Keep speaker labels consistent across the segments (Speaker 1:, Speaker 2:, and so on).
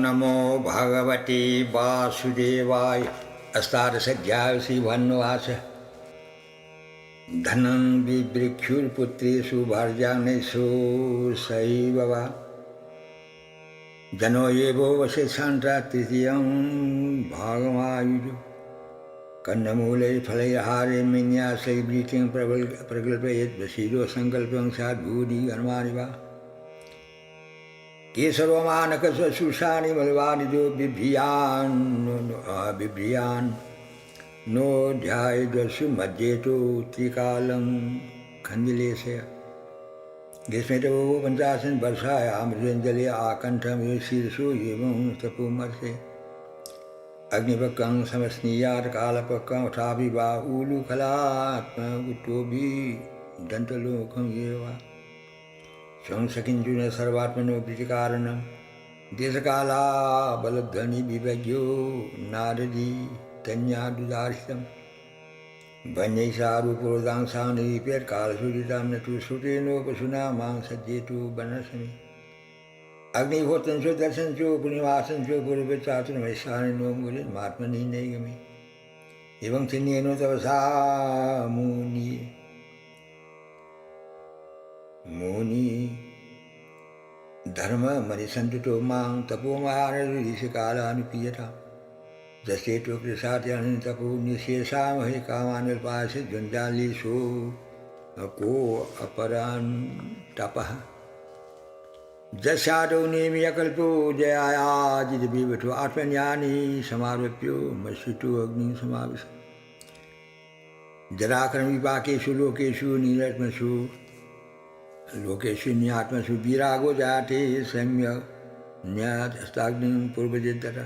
Speaker 1: नमो भगवते वासुदेवाय। अस्तादशाध्याय श्रीभन्वास। धनं विवृक्षुर्पुत्रेषु भार्यानेषु सैव वा जनो एवो वशेषान्ता तृतीयं भागमायुः कन्नमूले फलैर्हारे मेन्यासैर्वृत्तिं प्रकल्पयेत् वशीलो सङ्कल्पं स्यात् भूरि कर्माणि वा केशवमानकशुषाणि बलवानि जो बिभ्रियान् नो ध्यायेद्वसु मध्येतो त्रिकालं खञ्जलेशय ग्रीष्मेतो पञ्चाशन् वर्षायां मृजञ्जले आकण्ठमेव शीर्षो एवं तपोमर्षे अग्निपक्वं समस्नीयात् कालपक्वं तथापि वा ऊलुखलात्म उत्तोऽपि दन्तलोकं एव संसकिञ्जुन सर्वात्मनो प्रीतिकारणं देशकाला बलध्वनि विभज्यो नारदी तन्यादुदार्हितं वन्यैषारूपोदांसानिपेर्कालसूरितां न तु श्रुतेनोपशुना मां सज्जेतु वनसमि अग्निहोत्रंचो दर्शनचो पुण्यवासनचो पूर्वचातुर्मैशानिनो मूलिर्मात्मनि नैगमे एवं चिन्येनो तपसा मुनि धर्म मनिसंतुतो मां तपोमानऋषिकालानुपीयता जसेतो कृषात्यानि तपो निशेषामहि कामानुपास्य द्वन्द्वालीशो को अपरान् तपः जस्यादौ नेमियकल्पो जयायाजितविवठो आत्मज्ञानी समारोप्यो मत्सितो अग्निं समाविश जराकर्मविपाकेषु लोकेषु नीरत्मसु लोकेषु न्यात्मसु विरागो जाते सम्यक् न्यास्ताग्निं पूर्वजितः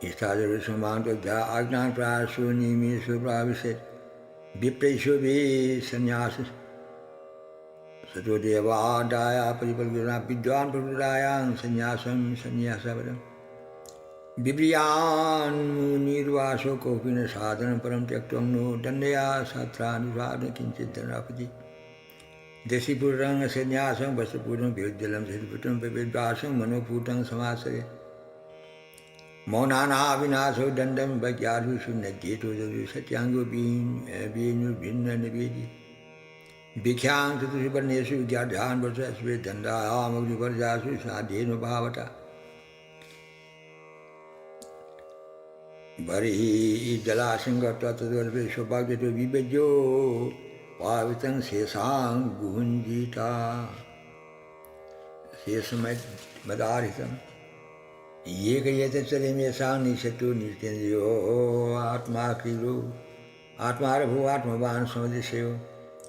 Speaker 1: इष्टादरुषमान्तोऽध्या आज्ञान् प्राशो नियमेषु प्राविशेत् विप्रैषु वे सन्न्यास सतो देवादाय परिपल्पिना विद्वान् प्रवृत्तायां सन्न्यासं सन्न्यासपदं बिभ्रियान् मुनिर्वासो कोऽपि न साधनं परं त्यक्त्वा नो दण्डया शास्त्रानुसारेण किञ्चित् धनापति देशीपूर्णं सन्यासं वस्त्रपूर्णं विद्यलं सतिपुत्रं विद्वासं मनोपूतं समाश्रये मौनानाविनाशो दण्डं वैज्ञाधुषु नज्येतो ददु सत्याङ्गो बीनुर्भिन्न निवेदि भिक्षां चतुर्वर्णेषु विद्याध्यान् वर्षस्वे दण्डायामग्निवर्जासु साध्येन भावता बर्हि जलाशङ्गत्वा तद्वर्षे सौभाग्यतो विभज्यो पावितं शेषां गुञ्जिता शेषमदारितं एकयतचरिमेषां निशतो नितेन्द्रियो आत्मा क्रीडो आत्मारभो आत्मवान् समदृशयो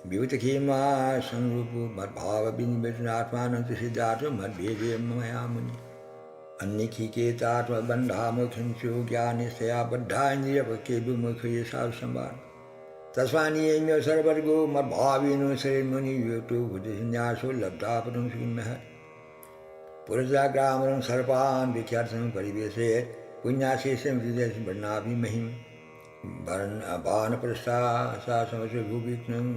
Speaker 1: विभूतखेमा संरूपो मद्भावविनिवेशनात्मानं च सिद्धार्थो मद्भेदे मया मुनि अन्निखिकेतात्मबन्धामुखिंचो ज्ञानिस्तया बद्धा इन्द्रियपक्के विमुखे साधुसंवाद तस्मान्नियम्यो सर्वर्गो मद्भाविनो शरीरमुनि विवेक्तो बुद्धिसंन्यासो लब्धापदं सुखिन्मः पुरजाग्रामं सर्पान् विख्यातं परिवेशयेत् पुण्याशेषं हृदयं वर्णाभिमहिं बाणप्रस्था सा समसो भूविघ्नं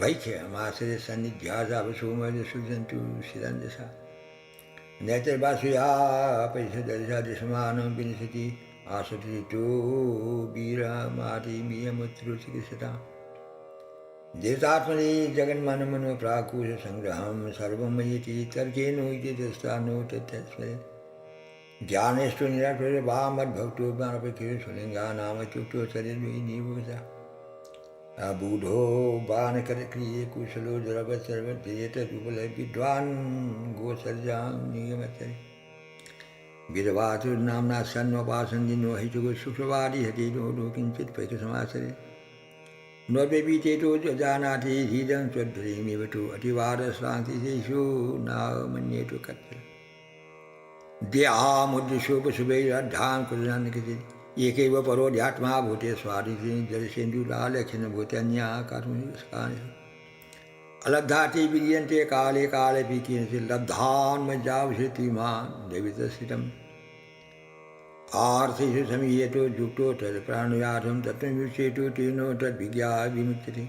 Speaker 1: भैक्षमाश्रय सन्निध्यासावसोमयसुजन्तु शिरन्दसा नेत्रवासुया परिषदर्शा दृश्यमानं विनशति आसुतितो वीरमादिमियमुत्रुचिकित्सता देवतात्मने जगन्मनमनो प्राकुश संग्रहं सर्वमयीति तर्केनोइति दस्तानो तत्स्मरे ज्ञानेष्टो निराकृत वामद्भक्तो बाणपक्षो स्वलिङ्गानामत्युक्तो शरीरमे निभूषा अबूढो बाणकरक्रिये कुशलो द्रवत्सर्वध्येतदुबल विद्वान् गोसर्जां निगमचरे विधवातुर्नाम्ना सन्नोपासन्दिनो हितुको सुखवादी हतिनो किञ्चित् पैकसमासरे नोपेबीतेतो जानाति हृदं त्वद्भ्रीमिव तु अतिवादश्रान्तिषु नामन्येतु कत्र देहामुद्दिशोपशुभैरद्धान् कुर्यान् क्वचित् एकैव परोध्यात्मा भूते स्वादिति जलसेन्दुरालक्षणभूतन्या कर्मनिष्कानि अलब्धाति विद्यन्ते काले कालेऽपि किञ्चित् लब्धान्मज्जावशति मां देवितस्थितम् आर्थिषु समीयतो युक्तो तत्प्राणुयाथं तत्त्वमुच्येतो तेनो तद्विज्ञा विमुच्यते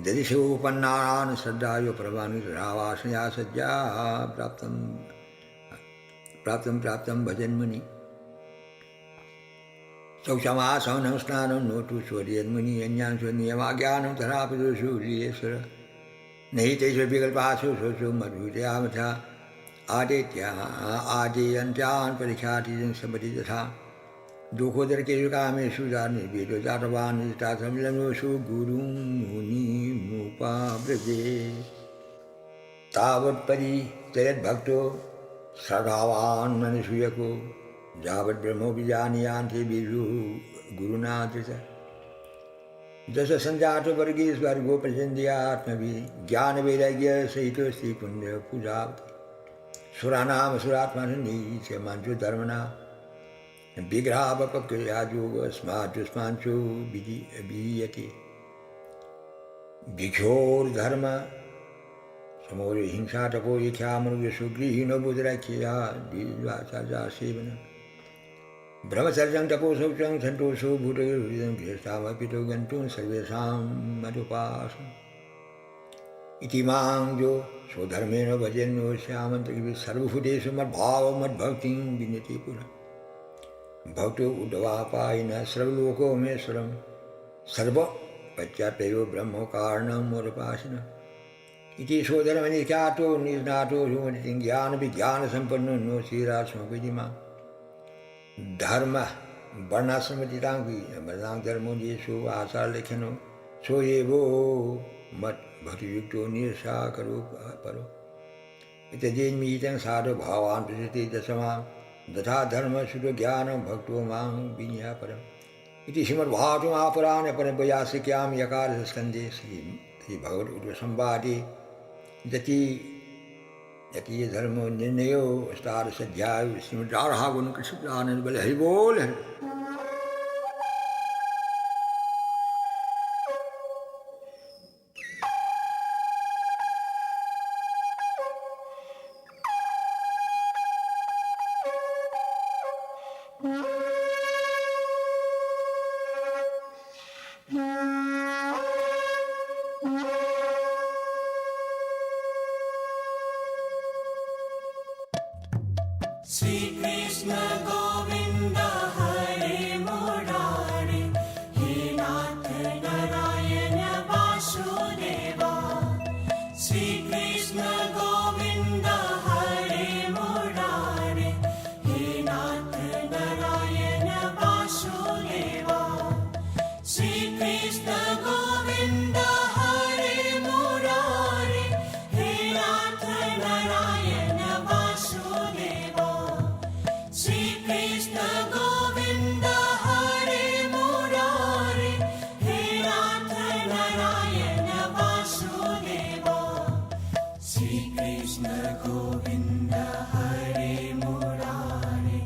Speaker 1: ददिशोपन्नान् श्रद्धायो प्रभानुरावासया सज्जा प्राप्तं प्राप्तं भजन्मुनि शौचमासनं स्नानं नोटु सूर्यन्मुनि अन्यान्सु नियमाज्ञानं तथापि लीलेश्वर नहीं तेषु विकल्पासु सोषु मधुर्यामथा आदेयन्त्यान् परीक्षाति संसमति तथा दुःखोदरकेषु कामेषु निर्वेदो जातवान् तासमिलनोषु गुरुं मुनिमुपाव्रजे तावत्परित्ययद्भक्तो सदावान् मनसूयको यावद्ब्रह्मोऽपि जानीयान्ति विदुः गुरुणा धृतः दश संजात वर्गीस्वर्गो प्रचंद्यात्मभि ज्ञान वैराग्य सहित श्री पुण्य पूजा सुरानाम सुरात्मा नीचे मंचो धर्मना विग्रहापक्रियायोग स्मार्जुष्मांचो विधीयते भिक्षोर्धर्म समोर हिंसा तपो इच्छा मनुष्य सुगृहीनो बुद्धिराख्या द्विवाचार्या सेवन ब्रह्मचर्यं तपो शौचं संतोषो भूतहृदयं गृहस्थामपितो गन्तुं सर्वेषां मदुपासम् इति मां जो स्वधर्मेण भजन्यो श्यामन्तर्गि सर्वभूतेषु मद्भावं मद्भक्तिं विनति पुनः भक्तो उद्वापायिनः सर्वलोको मेश्वरं सर्वपश्चाप्ययो ब्रह्मो कारणं मोदपासिनः इति स्वधर्मनिख्यातो निज्ञातो सुमतिं ज्ञानविज्ञानसम्पन्नो नो श्रीरास्मविधि मां धर्म वर्णाश्रमतीतांगी वर्णांग धर्मो येषु आचार लेखनो सो ये वो मत भक्तियुक्तो निरसा करो परो इत्यजेन्मीतं साधु भावान् प्रसिद्धि दशमां तथा धर्म शुद्ध ज्ञान भक्तो मां विन्या परम इति श्रीमद्भागवते महापुराणे परमयासिक्यां एकादश स्कन्धे श्री भगवद् संवादे यति धर्म निर्णयो अष्टादश अध्याय श्रीमद् राधा गुण कृष्ण आनंद बल हरि बोल Hari
Speaker 2: Sri Krishna Govinda Hare Murari He Nath Narayana Vasudeva Sri Krishna Govinda Hare Murari He Nath Narayana Vasudeva Sri Krishna Govinda Hare Murari He Nath Narayana Vasudeva Sri Krishna Govinda Hare Murari He Nath Narayana Vasudeva Sri Krishna Govinda Hare Murari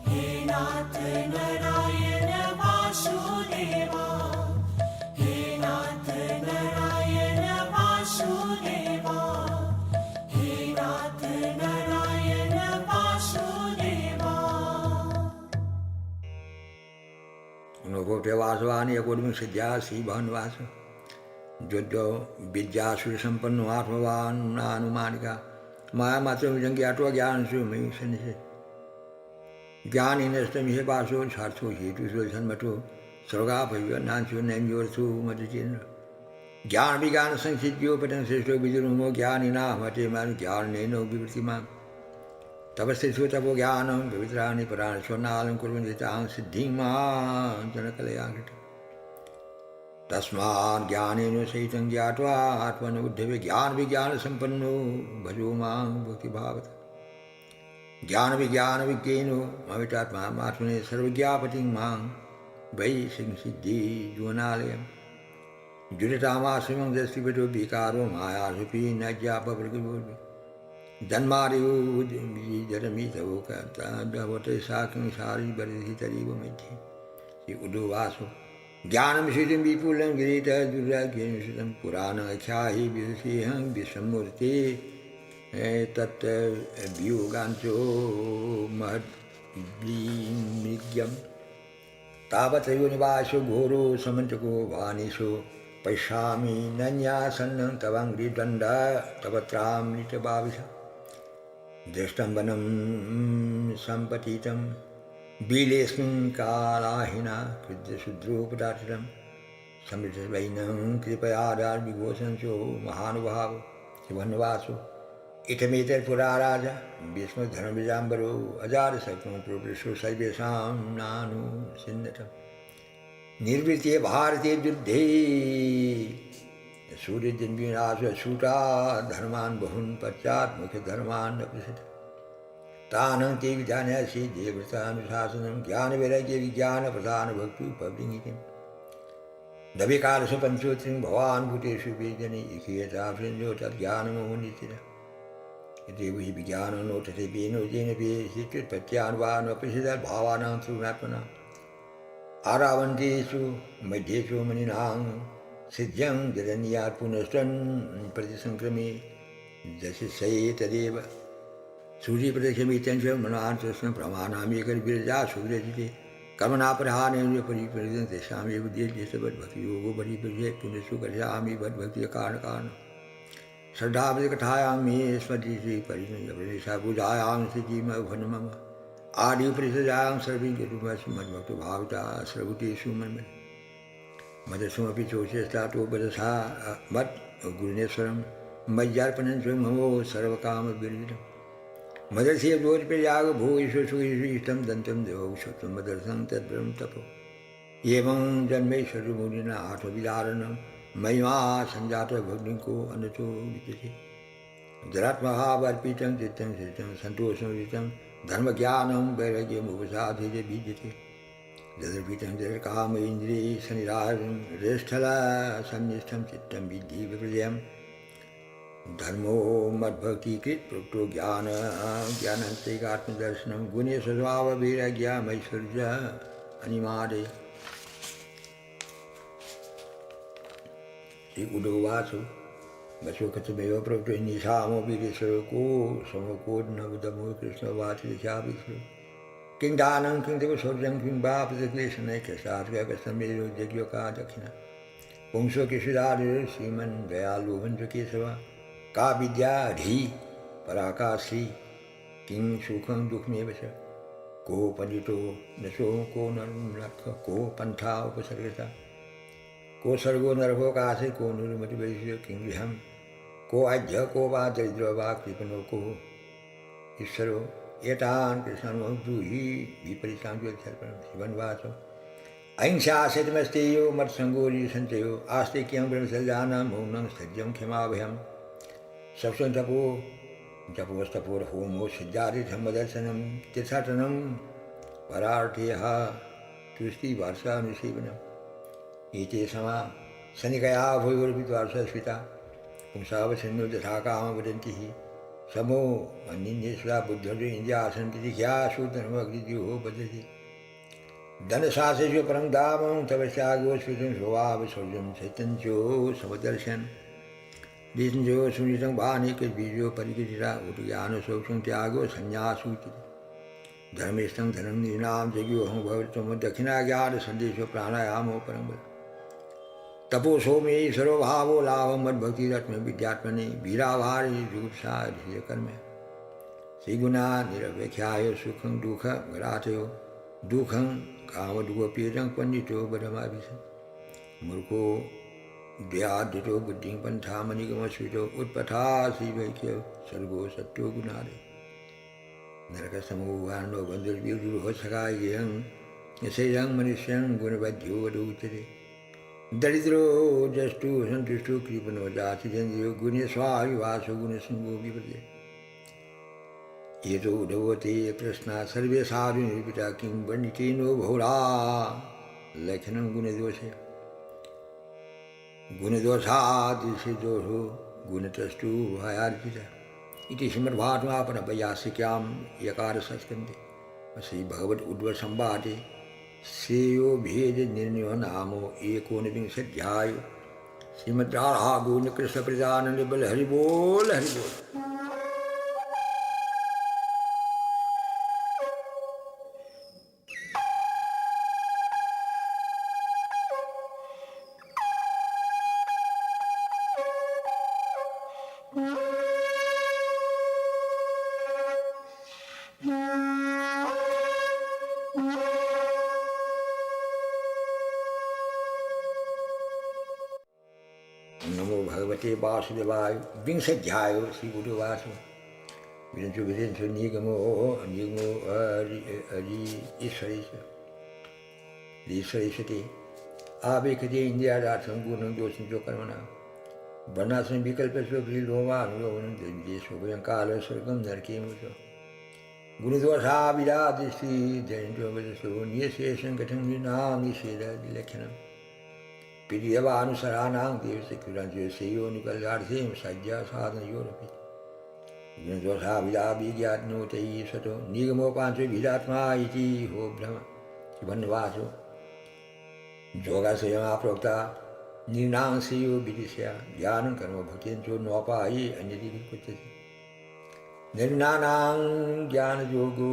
Speaker 2: He Nath Narayana Vasudeva He Nath Narayana Vasudeva He Nath Narayana Vasudeva
Speaker 1: अनुभवते Vaswani अकोडमी सिद्ध्या Shri भानुवास जो विद्यासुर संपन्न आत्मवान अनुमानिका माया मात्र ज्ञातो ज्ञान सुमि सन्निधि ज्ञान इनस्तमिहे पासो सार्थो हेतु सन्मतो स्वर्गापय नांसो नैम्योर्थो मधुचिन्ह ज्ञान विज्ञान संसिद्धियो पठन श्रेष्ठो विजुर्मो ज्ञानिना मते मान ज्ञान नैनो विवृतिमा तपस्थितो तपो ज्ञानं पवित्राणि पराणि स्वर्णालं कुर्वन्ति तां सिद्धिं मां जनकलयाङ्कृत तस्मात् ज्ञानेन सहितं ज्ञात्वा आत्मनो उद्धवे ज्ञानविज्ञानसम्पन्नो भजो मां भक्तिभावतः ज्ञानविज्ञानविज्ञेनो ममितात्मा आत्मने सर्वज्ञापतिं मां वै सिद्धि जुवनालयं जुलितामाश्रमं दृष्टिपटो विकारो मायासुपि न ज्ञापवर्गभूमि जन्मादियो जरमितवो कहते साकं सारी बरहि तरीव मध्ये श्री उद्वासो ज्ञानं श्रुतिं विपुलं गिरितः दुर्गाख्यं पुराणाख्याहि विदुषेऽहं विश्वमूर्ते तत् वियोगांशो महद्विमृग्यं तावत्रयो निवासो घोरो समन्तको वाणीषु पश्यामि नन्यासन्नं तवाङ्घ्रिदण्ड तवत्रामृतभाविष दृष्टं वनं सम्पतितं बिलेऽस्मिन् कालाहिना कृद्रशूद्रोपदाचितं समृद्धवैनं कृपयादार्विघोषंसो महानुभाव शिवन्वासो इतमेतत्पुरा राजा भीष्मधर्मविजाम्बरो अजातशत्रुं प्रवृषो सर्वेषां नानुसिन्धतम् निर्वृत्ते भारते युद्धे सूर्यजन्विनाशूटा धर्मान् बहून् पश्चात् मुख्यधर्मान् अपृच्छत् तानं ते विधानसि देवतानुशासनं ज्ञानवैराग्यविज्ञानप्रधानभक्त्युपब्लिङ्गितिं नविकालसु पञ्चोत्रिं भवान् भूतेषु वेदने इकीयताभृञ्जो तद्ज्ञानमोहनिश्चितम् इति हि विज्ञानो नोटते बेनो जेन भावानां सूनात्मनां आरावन्तेषु मध्येषु मणिनां सिद्ध्यं जरण्यात् पुनस्तन् प्रतिसंक्रमे दशिषये तदेव सूर्यप्रदक्षिणमित्यं च मनान्तस्मिन् प्रमाणामेकविरजा सूर्यजिते कर्मणापराधेन परिपरितं तेषामेव देशवद्भक्तियोगो परिपरिये पुनस्तु कथयामि वद्भक्तिकारणकारणं श्रद्धावकथायां मे स्मृति परिणयसा पूजायां स्थितिमभन् मम आदिपरिषदां सर्वे मद्भक्तो भाविता सर्वतेषु मन्मन् मदस्वमपि चोचेष्टातो वदसा मत् गुरुनेश्वरं मय्यार्पणं च ममो सर्वकामविर्जितं मदर्शे दोषप्रयाग भूयिषु सुयिषु इष्टं दन्तं देवौषत्वं मदर्थं तद्ब्रह्म तपो एवं जन्मैश्वर्यमुनिना आत्मविदारणं महिमा संजातभग्निको अनतो विद्यते जरात्मभावर्पितं चित्तं चित्तं सन्तोषं धर्मज्ञानं वैराग्यमुपसाधय बीजते जदर्पितं जरकाम इन्द्रिय शनिराजं रेष्ठला सन्निष्ठं चित्तं विद्धि विपर्ययं धर्मो मद्भक्तिकृत प्रोक्तो ज्ञानन्तैकात्मदर्शनं गुणे स्वभाववैराग्यमैश्वर्य अनिमादे श्री उडोवाचो वसुकथमेव प्रोक्तो निशामो वीरेश्वरो को समको नवदमो कृष्णवाचिशाविश्व किं दानं किं देव शौर्यं किं वा प्रतिक्लेशनैकसात्गसमेरो यज्ञका दक्षिणा पुंसो किशुरादिर श्रीमन् दयालुवंश केशव का विद्या धी पराकाशी किं सुखं दुःखमेव च को पंडितो नशो को नरक को पंथा उपसर्गता को सर्गो नरको काशे को निर्मतिवैश्य किं गृहं को आज्य को वा दरिद्रो वा कृपणो को ईश्वरो एतान् कृष्णान् ब्रूहि विपरीतां शिवन्वाचो अहिंसा सत्यमस्तेयो मत्संगोरी संचयो आस्तिक्यं ब्रह्मसर्जानं मौनं सत्यं क्षमाभयं सप्सं तपो जपोस्तपोर्होमो सिद्धादिधम्मदर्शनं तीर्थाटनं परार्थेयः तुष्टिवार्षानुसेवनम् एते समा शनिकया भूयोर्विद्वार्षस्विता पुंसावसन्नो यथा कामं वदन्ति हि समो अन्येश्वरा बुद्धो इन्द्रियासन्ति ह्याशूधर्मग्निद्योः बदति धनशासेषु परं दामं तव त्यागो स्फुटं स्वभावशौर्यं चैतन्यो समदर्शन लीजो सुनीतं वाणिकबीजो परिकृतिरा उद्ज्ञानशौचं त्यागो संन्यासूचिते धर्मेष्ठं धनं नीनां जज्ञोऽहं भवतम दक्षिणाज्ञानसन्देशो प्राणायामो परं तपो सोमेश्वरो भावो लाभं मद्भक्तिरत्न विद्यात्मने वीराभारे जुगुप्सा धीरकर्म श्रीगुणा निरपेक्षाय सुखं दुःखराचयो दुःखं कामदुःखपीडं पंडितो बधमाभिषं मूर्खो द्व्यादितो बुद्धिं पन्थामनिगमस्वितो उत्पथासीवैक्यो सर्गो सत्यो गुणादे नरकसमूहान्नो बन्धुर्विदुः सखायं यशैरं मनुष्यं गुणबद्ध्यो वदूचते दरिद्रो जष्टु सन्तुष्टो कृपणो जातिजन्द्रो गुणे स्वाविवासो गुणसङ्गो विपदे येतो उद्धवते प्रश्ना सर्वे साधु निर्पिता किं वर्णितेनो बहुला लक्षणं गुणदोषे गुणदोषादिशोषो गुणतस्तु भयार्जिता इति श्रीमद्भागवतोपन्यासिक्यां एकादशस्कन्धे श्रीभगवद् उद्भवसंवादे श्रेयो भेद निर्णयो नामो एकोनविंशोऽध्यायो श्रीमद्राधा गोविन्द कृष्ण प्रजानंद बल हरि बोल हरि बोल। भगवते वासुदेवाय विंशध्यायो श्री गुरुवास विरंचो विरंचो निगमो निगमो हरि ईश्वरेशते आवेखते इंद्रियार्थं गुणं दोषं जो कर्मणा वर्णाश्रम विकल्पेषु लोभानुलोभनं देशो भयं काल स्वर्गं नरके मुचो गुणदोषा विरादिष्टि जयन्तो वजसो नियशेषं कथं निनां निषेधविलक्षणम् पिरियवानुसराणां देवशक्तिराज्यसेयो निकल्यार्थें सज्जा साधनयोरपि गुणदोषा विराविज्ञानोतै सतो निगमोपांशो विरात्मा इति हो भ्रम शिवन्वासो योगाश्रयमा प्रोक्ता निर्णांसेयो विदिश्या ज्ञानं कर्म भक्त्यञ्चो नोपायि अन्यदि कुच्यते निर्णानां ज्ञानयोगो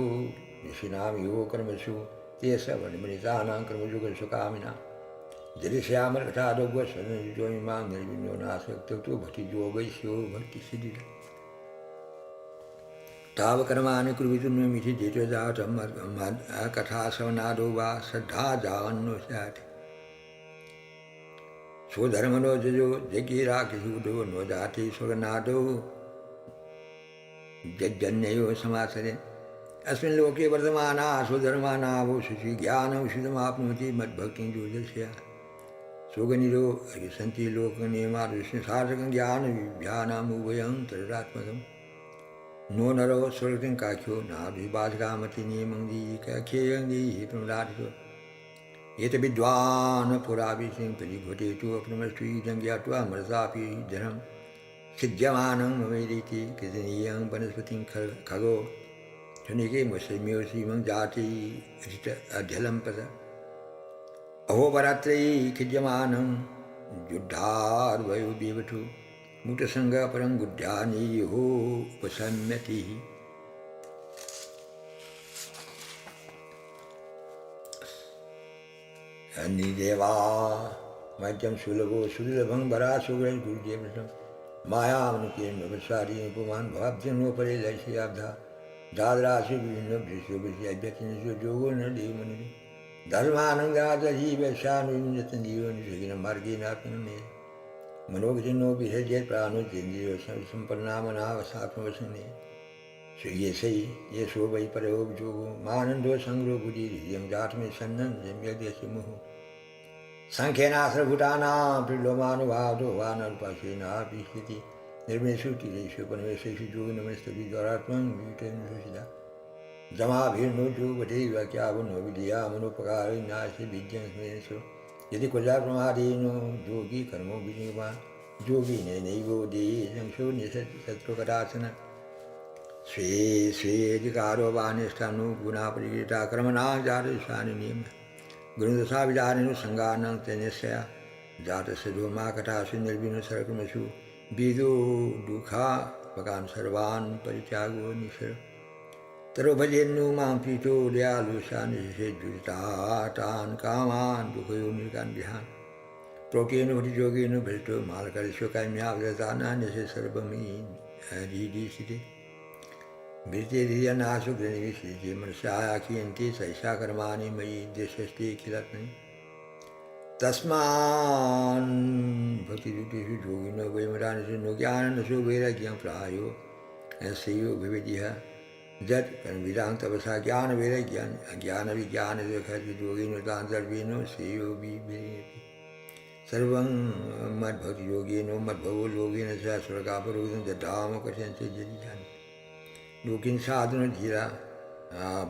Speaker 1: ऋषीणां योग कर्मसु ते सवर्णमनितानां कर्मयोगस्य कामिनां दृश्यामर्कटादोगस्वनजोइमां निर्विण्यो नासक्तो भक्तियोगैस्यो भक्तिसिद्धिः तावकर्माणि कुर्वितुमिति जेतोजातं कथाश्रवणादो वा श्रद्धा जावन्नो स्यात् स्वधर्मनो जजो जगिराकिशुदो नो जाति स्वर्गनादो जन्यो समाचरे अस्मिन् लोके वर्तमाना स्वधर्मानावो शुचि ज्ञानं शुद्धमाप्नोति मद्भक्तिं जोजस्य स्वगनिरो सन्ति लोकनियमादृश्य सार्थकं ज्ञानविभ्यानामुभयं तदात्मकं नो नरो स्वर्गं काख्यो नाभिबाधकामति नियमं दीकाख्येयं दीहि प्रमदादितो एत विद्वान् पुराभिषें परिघटेतु अपनमस्त्वीजं ज्ञात्वा मरसापि धनं सिद्ध्यमानं वेदिति कृतनीयं वनस्पतिं खगो शनिके मुसम्योसीमं जाति अध्यलं पद अहोपरात्रै खिद्यमानं युद्धार्वयो देवतु मुक्तसंगः परं गुड्ढानीयो उपशम्यतिः अन्यदेवा मध्यम सुलभो सुलभं वरासुगुरं गुरुदेवतं मायामनुकेन वसारी उपमान भावजनोपरे लक्ष्याब्धा दादराशि विभिन्न दृश्यो विषयाभ्यतिनिशो जोगो न देवमनि धर्मानंदादजीवशानुजतनियो निषगिन मार्गेनात्मने मनोगजनो विसर्जेत् प्राणो चेन्द्रियो संपन्नामनावसात्मवसने श्रेयसै येषो वै परो जोगो मानन्दो संग्रो बुद्धिर्यं जातमे सन्नं यद्यस्य मुहुः संख्येनाश्रभूतानां त्रिलोमानुभावो वानल्पाशेनाभिस्थिति निर्मेषु तिरेषु पनवेशेषु जोगिनमस्तविद्वारात्मं विविधनुषिता जमाभिर्नो जोगधैव क्यावनो विधिया मनोपकारिणास्य विद्यं स्मरेषु यदि कुजा प्रमादेनो जोगी कर्मो विनिर्वाण जोगी नैवो देशंसो निशत्रुकदासन स्वे स्वेधिकारो वा निष्ठानुगुणापरिकृता कर्मणा जातशानि नियम गुणदशा विचारेण संगानं तेनस्या जातस्य मा कथासु निर्विघ्न सर्वकर्मसु विदो दुःखापकान् सर्वान् परित्यागो निशर तरो भजेन्नु मां पीतो दयालुषा निषेधुतान् कामान् दुःखयो निर्गान् विहान् प्रोकेन भटियोगेन भ्रष्टो मालकर्षो काम्याव्रतानान्यसे सर्वमिदिशिते भीते धियनाशु गृणीषिते मनसाखियन्ते सैषा कर्माणि मयि देशस्ते खिलत्नि तस्मान् भक्तियुतेषु योगिनो वैमरानिषु नो ज्ञाननशो वैराग्यं प्रायो ऐसेयो विविधिः जत् कर्मविदां तपसा ज्ञानवैराग्यान् अज्ञानविज्ञानयोगिनो तान्तर्विनो सेयो विभेति सर्वं मद्भक्तियोगिनो मद्भवो लोकेन च स्वर्गापरोधं ददाम कथयन्ते जनिजानि लोकिन साधन धीरा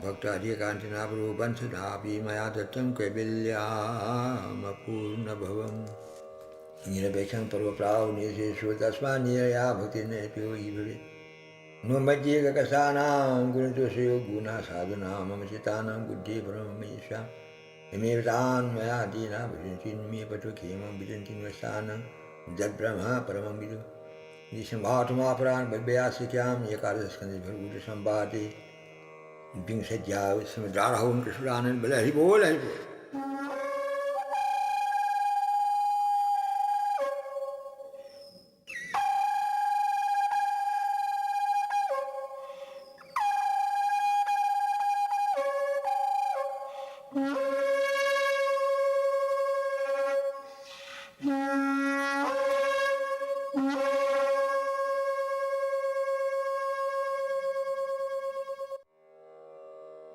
Speaker 1: भक्ताधिकांतिनापरो वंशनापि मया दत्तं कैवल्यामपूर्णभवम् निरपेक्षं पर्वप्रावनिशेषो तस्मान्निरया भक्तिर्नैप्यो हि भवेत् नो मध्ये गकसानां गुणदोषयो गुणा साधुनां मम चितानां बुद्धि ब्रह्ममेषां इमेव तान् मया दीना भजन्ति मे पटु खेमं विजन्ति निवसानं जद्ब्रह्म परमं विदुः निसंभातुमापरान् बव्यासिक्यां एकादशस्कन्धे भगवतसंवादे विंशत्याः समुद्राराहुं कृष्णानंद बोले हरि बोल हरि बोल।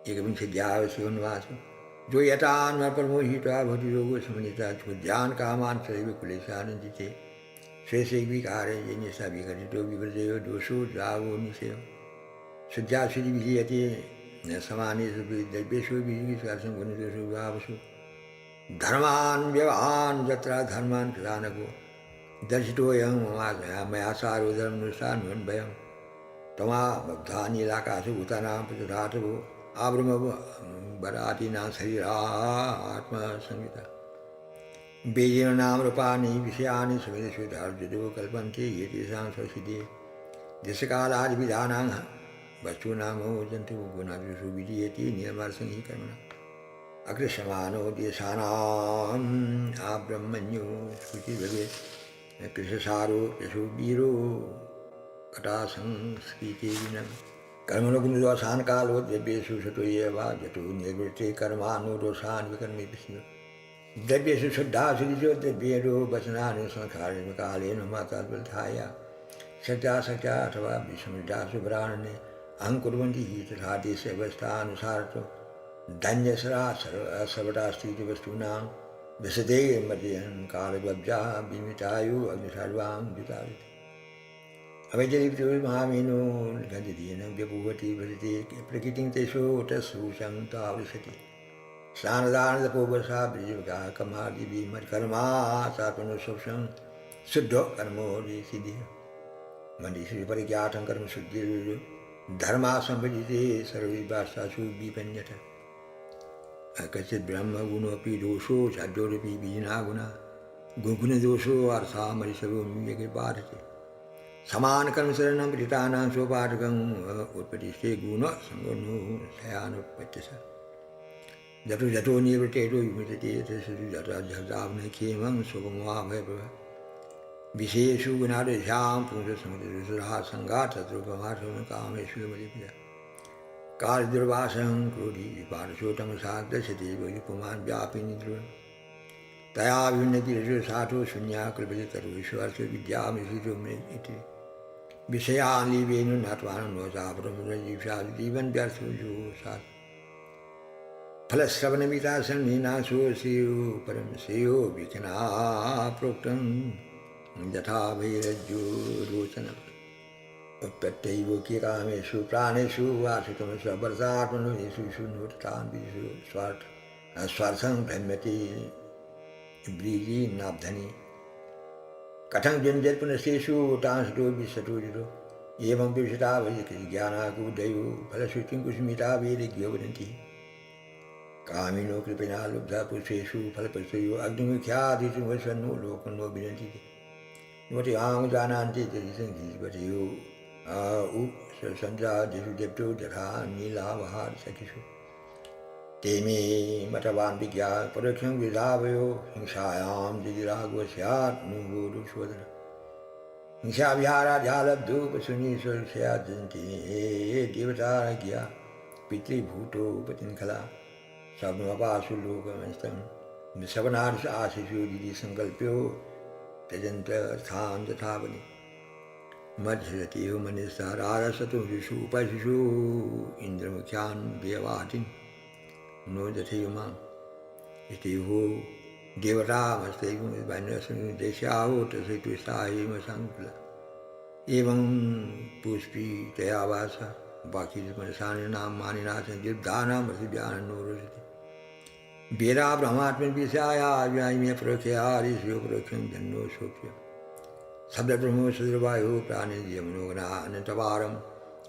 Speaker 1: एकविंशत्यावस्योन्वासो जो यतान्मर्पणमोहित्वा भवति योगो समन्विता ध्यान कामान सदैव कुलेशानन्दिते स्वेशे विकारे येनसा विकटितो विवर्जयो दोषो द्रावो निशयो शुद्ध्याश्री विजयते न समानेषु द्रव्येषु विजिगीषु गुणदोषो भावसु धर्मान् व्यवहान् यत्र धर्मान् प्रधानको दर्शितोऽयं मया सारो धर्मनुष्ठानमन्वयं तमा बद्धानीलाकाशु भूतानां प्रतधातवो आब्रह्म बरातीनां शरीरात्मसंहिता बेजेन नाम रूपाणि विषयानि समेतस्वेदार्जुनो कल्पन्ते ये तेषां स्वसिद्धे देशकालादिविधानां वस्तूनामो जन्तु गुणादिषु विधीयते नियमार्थं कर्मणा अग्रसमानो देशानाम् आब्रह्मण्यो शुचि भवेत् कृशसारो यशोवीरो कटासंस्कृते विनम् कर्मणोऽग्निदोषान् कालो द्रव्येषु शतो एव जतो निर्वृत्ते कर्मानुदोषान् विकर्मेति द्रव्येषु शुद्धासुरिजो द्रव्येषु वचनानि संस्कारेण कालेन माताद्वलधाय सत्यासत्या अथवा विस्मृतासु ब्राह्मणे अहं कुर्वन्ति हि तथा देशे अवस्थानुसारतो धन्यसरा सर्वटास्तीति वस्तूनां विशदे मध्यं कालबब्जा विमितायु अग्निसर्वां द्युताविति अवैजलिप्तो महामीनो गन्धदीनं व्यपूहति भजते प्रकृतिं तेषु तस्सूचं तावृशति स्नानदानतपोवसा ब्रजवका कमादिभिर्कर्मा सात्मनुशोषं शुद्धो कर्मोदि सिद्धिः मनीषि परिज्ञातं कर्म शुद्धिर् धर्मा संभजते सर्वविभाषासु विपन्यत कश्चित् ब्रह्मगुणोऽपि दोषो साध्योरपि बीजिनागुणा गुणगुणदोषो अर्थामरिसरो विवेके समानकर्मशरणं पतितानां सोपाठकम् उत्पत्तिस्ते गुणसङ्गुणो शयानुपत्यस जतो जतो निवृत्तेतो विमुच्यते तस्य जटाजटावनखेमं सुगमोऽभयप्रभः विषयेषु गुणादेशां पुंससमुद्रसुरः सङ्गात् तत्रोपमार्थं कामेषु मदिप्रिया कालदुर्वासं क्रोधी पारशोतमसा दशते वैपुमान् व्यापिनी ध्रुवम् तया विभिन्नतिरजो साठो शून्या कल्पते तरुष्वर्थ विद्यामिषितो मे इति विषयान् लीवेनु नात्वानं नोचापरमुरजीवसा जीवन व्यर्थो यो सात् फलश्रवणमिता सन्निनाशो श्रेयो परं श्रेयो विघ्ना प्रोक्तं यथा वैरज्यो रोचनम् उत्पत्तैव कामेषु प्राणेषु वासितमस्य वर्षात्मनुषु नोतान् विषु स्वार्थं भ्रम्यति ब्रीजी नाब्धनि कथं जन्यत् पुनस्तेषु टांसतो विशतो जितो एवं विविशता ज्ञानाकुदयो फलश्रुतिं कुसुमिता वेदज्ञो वदन्ति कामिनो कृपेणा लुब्धा पुष्पेषु फलपुष्पयो अग्निमुख्यादिषु वसन्नो लोकन्नो विनन्ति नोति आं जानान्ति तदिसङ्गीवतयो सञ्जादिषु देप्तो जथा नीलावहार सखिषु ते मे मतवान् विज्ञा परोक्षं विधावयो हिंसायां दिदिरागो स्यात् नुगोरुशोधन हिंसाविहाराद्यालब्धोपशुनीश्वरस्याजन्ति देवताज्ञा पितृभूतोपतिङ्खला स्वप्नमपासु लोकमस्तं सवनार्ष आशिषु दिदि सङ्कल्प्यो त्यजन्त्यर्थान् तथावनि मध्यरतियो मनिस्तारारसतो शिशु उपशिशु इन्द्रमुख्यान् देवातिन् नो जथैव माम् इति हो देवतामस्तैवदेश्याहो तथैतु सायैव सङ्कुल एवं पुष्पी तया वासा बाकी मनसानिनां मानिना सञ्जीर्धानां वसुभ्यानो रोचते वेदा ब्रह्मात्मविषया व्यायमे परोक्षया ऋषियो परोक्षं जन्नो शोक्य शब्दब्रह्मो सुदुर्वायो प्राणिर्यमनोगना अनन्तवारं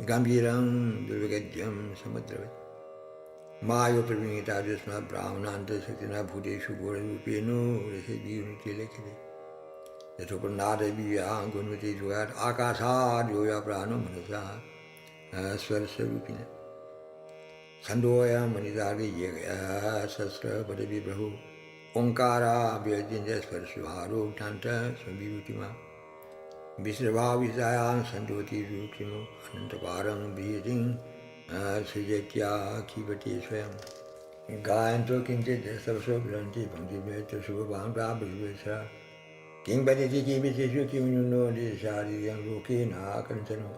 Speaker 1: गम्भीरं दुर्विगद्यं समुद्रवत् मायो प्रवीणिता जुष्मा ब्राह्मणान्तशक्तिना भूतेषु घोररूपेणो रसद्वीरुनिते लिखिते यथोपन्नादविव्याङ्गुन्मते जुगात् आकाशाद्यो या प्राणो मनसा स्वरस्वरूपिण छन्दोऽयं मनिदागे सहस्रपदविभ्रहो ओङ्काराव्यजिञ्जस्वरस्वहारो शान्तस्वविभूतिमा विश्रभाविषयां सन्दोतिरूक्षिमो अनन्तपारं विहितिं सृजत्या खीवते स्वयं गायन्तो किञ्चित् स्तवसो भ्रन्ति पङ्क्तिभ्यश्च शुभवान् प्राप्तुभ्यश्च किं वदति किमितेषु किं नो देशादियं लोके नाकञ्चनो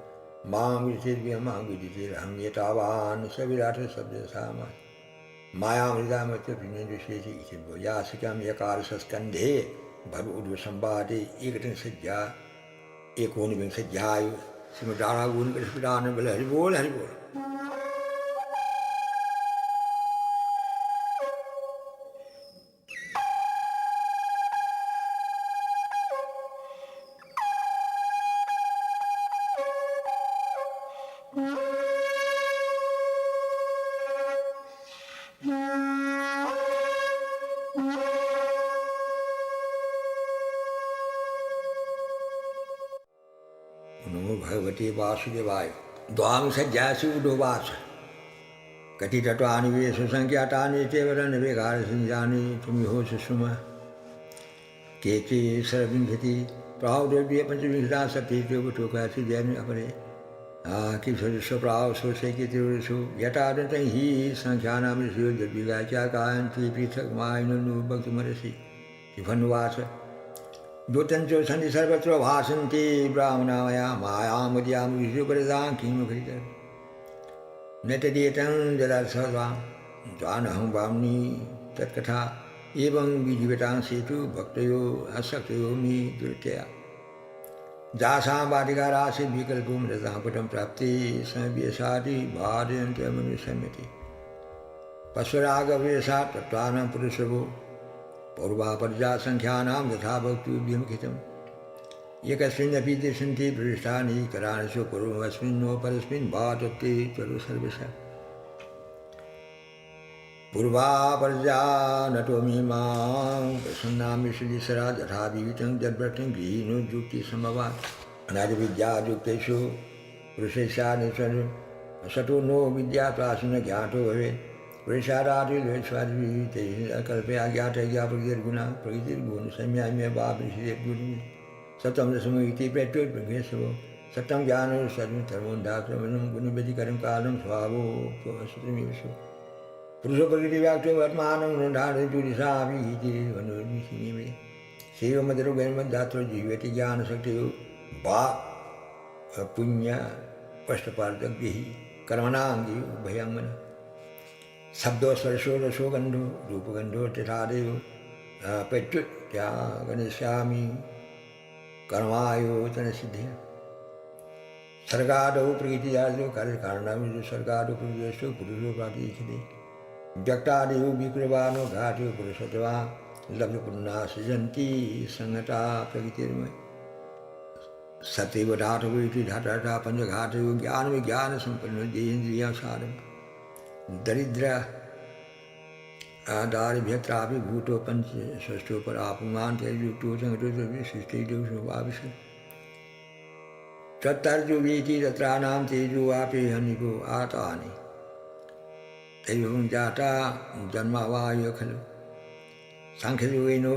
Speaker 1: मां विदितिर्व्यमां विदितिरहं एतावान् स विराट शब्दसामा मायामृतामत्यभिनिर्विशेषि इति यासिकां यकारसस्कन्धे भर्वोर्ध्वसंवादे एकत्रिंशज्जा एकोनविंशज्जायु श्रीमद्राणागुणकृष्णानंद बोले हरि बोल हरि बोल। नमो भगवते वासुदेवाय। द्वां सज्जासु उडोवाच कथितत्वानि वेषु संख्यातानि चेवरन् वेगारसिंजानि तुमिहो सुषुम केचे सरविंशति प्राहुर्व्ये पंचविंशता सप्ततिर्वटोकासि जैन अपरे किशोरस्व प्राव सोशैकितिरुषु यटादतं हि संख्यानां ऋषियो जद्विगाच्या कायन्ति पृथक् मायनु भक्तुमर्हसि शिवन्वास दूतंचो सन्ति सर्वत्र भासन्ति ब्राह्मणामया मायामुद्यां विष्णुपरदां किमुखरितः न तदेतं जलासवां ज्वानहं वामनि तत्कथा एवं विधिवतां सेतु भक्तयो असक्तयो मे दुर्तया जासां बाधिकारासीत् विकल्पो मृतां पुटं प्राप्ते संव्यसादि भार्यन्त्यमनुसम्यति पशुरागव्यसात् तत्त्वानां पुरुषवो पौर्वापर्जा संख्यानां यथा भक्तुभ्यमुखितम् एकस्मिन्नपि तिष्ठन्ति प्रविष्टानि कराणसु पूर्वमस्मिन्नो परस्मिन् वा तत्ते चलो सर्वशः पूर्वापर्जा नटोमि मां प्रसन्नामि श्रीसरा यथा विवितं जद्भ्रष्टं गृहीणोद्युक्तिसमवात् अनादिविद्यायुक्तेषु पुरुषैशानेश्वरं सतो नो विद्या प्राचीन ज्ञातो भवेत् पुरुषाराधिर्वेश्वादिते कल्पया ज्ञातज्ञाप्रकृतिर्गुणा प्रकृतिर्गुण सम्याम्य वा विषयगुणि सत्यं रसमिति प्रत्युत्प्रज्ञेशवो सत्यं ज्ञानं सर्वं धर्मोन्धाक्रमणं गुणव्यतिकरं कालं स्वभावो स्वसुतमेषु पुरुषो प्रकृतिव्याप्तो वर्तमानं नृढादिजुरिषाभिति वनुर्विषिमे सेवमद्रुगैर्मद्धात्रो जीवति ज्ञानशक्तियो वा पुण्य कष्टपार्थग्भिः कर्मणाङ्गी भयं शब्दो स्पर्शो रसो गंधो रूपगंधो तथादेव प्रत्युत्या गणेशामि कर्मायोतन सिद्धि सर्गादौ प्रकृतियादौ कार्यकारणामिषु सर्गादौ प्रकृतिषु पुरुषो प्रातिष्ठते व्यक्तादेव विक्रवानो घाटो पुरुषत्वा लब्धपुण्या सृजन्ति संहता प्रकृतिर्मय सत्यव धातव इति धाता पंचघातयो ज्ञान विज्ञान संपन्नो देहेन्द्रिया सारम् दरिद्र दारिभ्यत्रापि भूतो पंच षष्ठो पर आपुमान तेजुक्तो संगतो सृष्टिदेवशोभाविष तत्तर्जुवीति तत्राणां तेजो वापि हनिको आतानि तैवं जाता जन्मावाय खलु सांख्ययोगिनो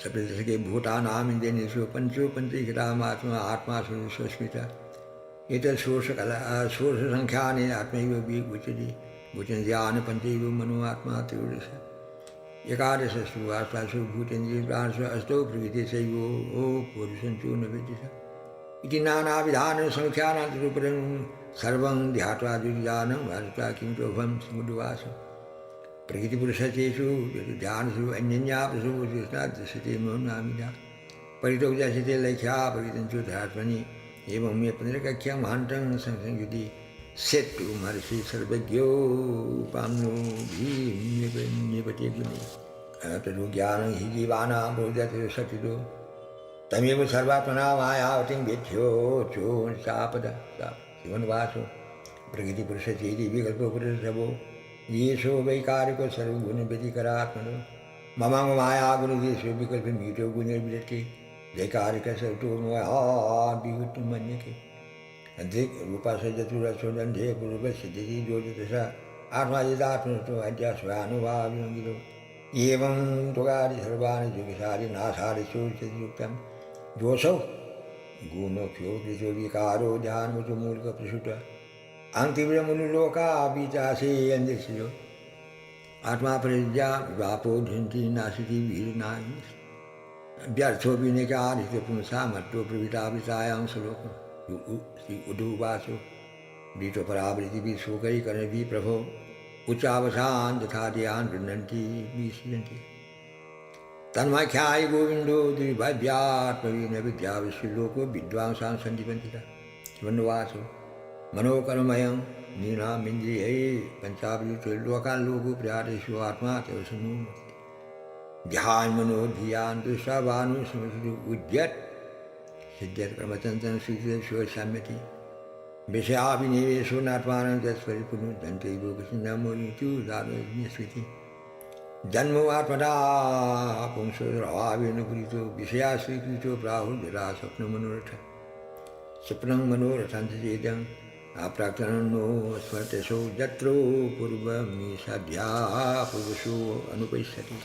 Speaker 1: सप्तदशके भूतानाम् इन्द्रियेषु पंचो पंचीकृतामात्मा आत्मासु स्वस्मिता एतत् षोडशसंख्यानि आत्मैव विगुच्यते भूतेन्द्रियाणि पञ्चैव मनो आत्मा त्रयोदश एकादशस्तु आत्मासु भूतेन्द्रिय प्राणसु अष्टौ प्रकृतिसैवो पुरुषञ्चो न विद्यते इति नानाविधानं संख्यानान्तरूपं सर्वं ध्यात्वा दुर्जानं भारता किं तोभं समुद्वास प्रकृतिपुरुषेषु ध्यानसु अन्यन्यापसु दृश्यते मोहनामिदा परितो जसिते लैख्या प्रकृतिञ्चो धरात्मनि एवं मे पुनर्कख्या महान्तं संयुधि सेतु महर्षि सर्वज्ञो पाम्नो निपते गुणे तदु ज्ञानं हि जीवानां बोधते सतितो तमेव सर्वात्मना मायावतिं वेद्यो चोन्सापद शिवन्वासो प्रकृतिपुरुषचेति विकल्पो पुरुषवो येषो वैकारिको सर्वगुणव्यतिकरात्मनो मम मायागुणदेशो विकल्पमीतो गुणैर्विदते दैकारिकसतो विभुति मन्यते अधिक रूपास्य चतुरसोदन्धे पूर्वसिद्धिः ज्योतिषा आत्मा यदात्मतो अध्यास्वानुभाविनो एवं त्वगादि सर्वाणि जुगिसादि नासादि सुयुक्तं दोषौ गुणोऽख्यो कृतो विकारो ध्यानमुतो मूलकप्रसुत अन्तिममुलोकाभिचासे अन्दिस्यो आत्मा प्रज्ञा विवापो ढिन्ति नासिति वीरनाहि व्यर्थो विनिकारित पुंसा मट्टो प्रवृत्ता विचायां श्लोक श्री उडुवासो बीटो परावृति भी सोकरी कर्ण भी प्रभो उच्चावसान तथा ध्यान गृह्णन्ति विशीयन्ति तन्माख्याय गोविंदो द्विभव्यात्मवीन विद्या विश्वलोको विद्वांसां सन्दीपन्ति वनवासो मनोकर्मयं नीनामिन्द्रियै पंचावृत्तिर्लोकान् लोको प्रयातेषु आत्मा तवसनु ध्यान मनो धियान दुष्टावानु समृद्धि उद्यत सिद्ध्यत कर्मचंदन स्वीकृत साम्यति विषयाभिनिवेशो नात्मानं तत्परिपूर्णो दन्ते भोगसिन्धमोनितु दानस्मृति जन्मो आत्मदा पुंसोरभावेनुपुरितो विषया स्वीकृतो प्राहुर्जरा स्वप्नमनोरथ स्वप्नं मनोरथं चेदं अप्राक्तनो स्मर्तसो यत्रो पूर्वमीषाध्या पुरुषो अनुपश्यति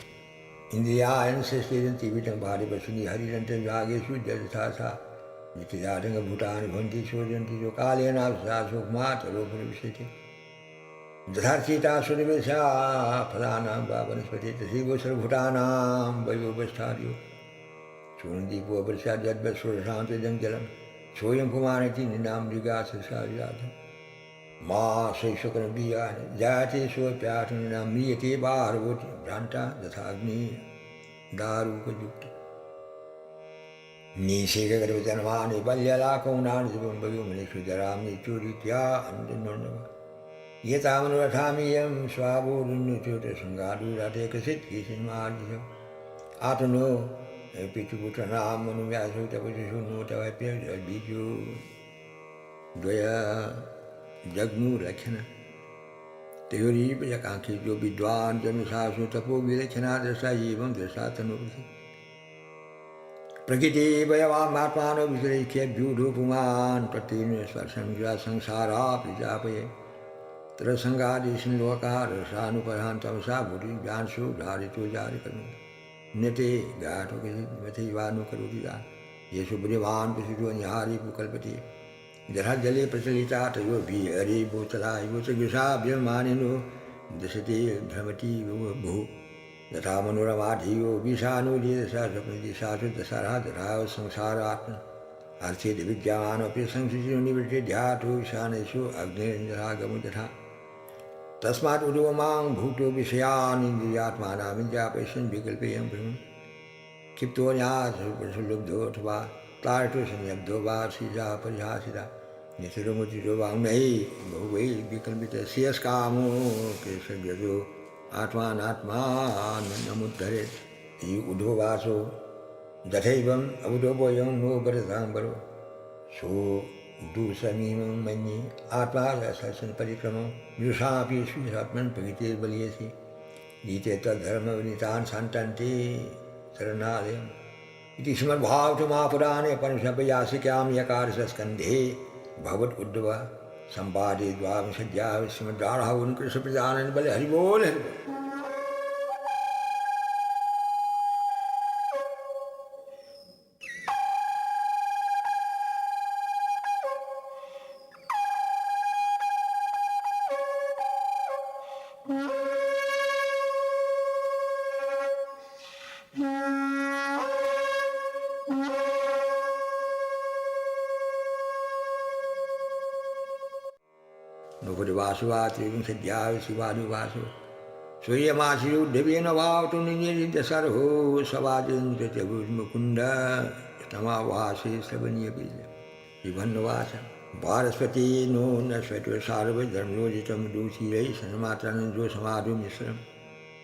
Speaker 1: इंद्रियायन से स्थिरन्ति विटं भारे वसुनि हरिरन्तं यागेषु जथा सा नित्यजातंग भूतानि भवन्ति शोधन्ति जो कालेनावसासो मातरोपनिविशति यथार्चिता सुनिवेशा फलानां वा वनस्पति तथैव सर्वभूतानां वयोवस्थार्यो शून्यदीपो वर्षात् यद्वत्सुरशान्तिदं जलं सोऽयं पुमानति निनां मृगाससारिराधं मा शैशकरबियान जायते सोऽप्यासनिनां म्रियते बाहर्वोति भ्रान्ता तथाग्नि दारुकयुक्ति निषेकगर्भजन्मानि बल्यलाकौनानि शिवं वयोमनीषु जरामि चोरित्या अन्तिनोर्णव येतामनुरथामियं स्वावोरुन्नुच्युतसङ्गादुराते कसित् केशिन्मार्जितम् आतनो पितृपुत्रनां मनुव्यासो तपस्विषु नोतवप्यबीजो द्वया जग्मुरक्षण तयोरीपयकाङ्क्षी जो विद्वान् जन्मसासु तपो विलक्षणा दृष्टा एवं दृष्टा तनुवृत्ति प्रकृति वयवात्मानो विसृख्यभ्यूढोपुमान् प्रत्येन स्पर्शं संसारापरिजापये तरसंगादिशन लोकार रसानुपरान तमसा भूरि ज्ञानसु धारितो जारिकर्म नते गाठो मथे वानु करोति दा येषु बुद्धिवान् प्रसिद्धो निहारी पुकल्पति जरा जले प्रचलिता तयो भी हरि भूतला योचगिषाभ्यमानिनो दशते भ्रमति भू यथा मनोरमाधियो विषानुलीदशा स्वप्नदिशासु दशरः दधाव संसारात्म अर्थे विद्यमानोऽपि संसितो निवृत्ति ध्यातो ईशानेषु अग्निरञ्जनागमो यथा तस्मात् उद्वमां भूतो विषयानिन्द्रियात्मानां विद्यापैशन् विकल्पेयं भ्रमं क्षिप्तोऽन्यासुलुब्धो अथवा तारटो संयब्धो वा सीजा परिहासिता निसुरमुचितो वाङ्मयी बहुवै विकल्पितस्यस्कामो केशव्यजो आत्मानात्मानमुद्धरेत् हि उद्ववासो तथैवम् अवुदोभोऽयं नो वरदाम्बरो सो दूषमीमं मन्ये आत्मा सत्सन् परिक्रमं युषापि स्वीयात्मन् प्रकृतिर्बलीयसि गीते तद्धर्मविनीतान् सन्तन्ते शरणालयम् इति श्रीमद्भागवतमहापुराणे उपनिषद्यासिक्यां यकारस्कन्धे भगवद् उद्धव संवादे द्वाविंशोऽध्यायः श्रीमद्राघवेन्द्र कृष्णप्रजानन्द बले हरि बोल हरि बोल। त्रयोविंशोऽध्यायः शिवानुवासो सूर्यमासीयुद्धवेन वावतु निनिर्दशर्हो सवाजन्द्रचमुकुण्ड तमावासे श्रवणीयबीज विभन्नवास वारस्पति नो न स्वतो सार्वधर्मोजितं दूषीरैः सन्मात्रानन्दो समाधो मिश्रं